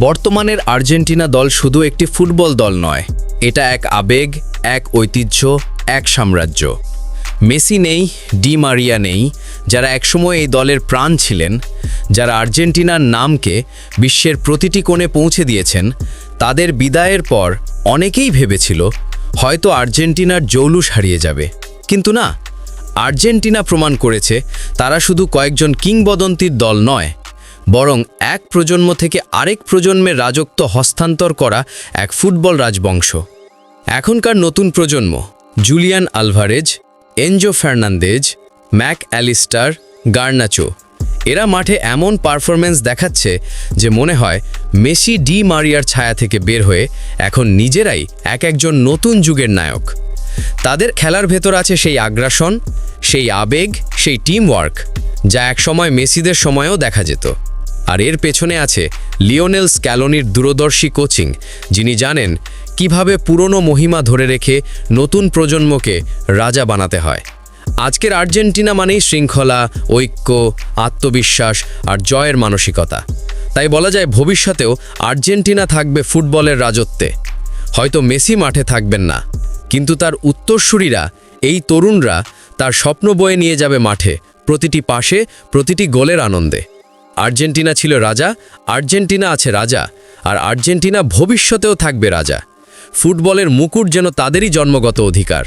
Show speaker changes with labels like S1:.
S1: বর্তমানের আর্জেন্টিনা দল শুধু একটি ফুটবল দল নয়, এটা এক আবেগ, এক ঐতিহ্য, এক সাম্রাজ্য। মেসি নেই, ডি মারিয়া নেই, যারা একসময় এই দলের প্রাণ ছিলেন, যারা আর্জেন্টিনার নামকে বিশ্বের প্রতিটি কোণে পৌঁছে দিয়েছেন। তাদের বিদায়ের পর অনেকেই ভেবেছিল হয়তো আর্জেন্টিনার জৌলুস হারিয়ে যাবে, কিন্তু না। আর্জেন্টিনা প্রমাণ করেছে তারা শুধু কয়েকজন কিংবদন্তির দল নয়, বরং এক প্রজন্ম থেকে আরেক প্রজন্মের রাজত্ব হস্তান্তর করা এক ফুটবল রাজবংশ। এখনকার নতুন প্রজন্ম Julian Alvarez, Enzo Fernandez, Mac Allister, Garnacho, এরা মাঠে এমন পারফরম্যান্স দেখাচ্ছে যে মনে হয় মেসি ডি মারিয়ার ছায়া থেকে বের হয়ে এখন নিজেরাই একজন নতুন যুগের নায়ক। তাদের খেলার ভেতর আছে সেই আগ্রাসন, সেই আবেগ, সেই টিম ওয়ার্ক, যা একসময় মেসিদের সময়েও দেখা যেত। আর এর পেছনে আছে লিওনেল স্ক্যালোনির দূরদর্শী কোচিং, যিনি জানেন কিভাবে পুরনো মহিমা ধরে রেখে নতুন প্রজন্মকে রাজা বানাতে হয়। আজকের আর্জেন্টিনা মানেই শৃঙ্খলা, ঐক্য, আত্মবিশ্বাস আর জয়ের মানসিকতা। তাই বলা যায় ভবিষ্যতেও আর্জেন্টিনা থাকবে ফুটবলের রাজত্বে। হয়তো মেসি মাঠে থাকবেন না, কিন্তু তার উত্তরসূরিরা, এই তরুণরা তার স্বপ্ন বয়ে নিয়ে যাবে মাঠে, প্রতিটি পাশে, প্রতিটি গোলের আনন্দে। আর্জেন্টিনা ছিল রাজা, আর্জেন্টিনা আছে রাজা, আর আর্জেন্টিনা ভবিষ্যতেও থাকবে রাজা। ফুটবলের মুকুট যেন তাদেরই জন্মগত অধিকার।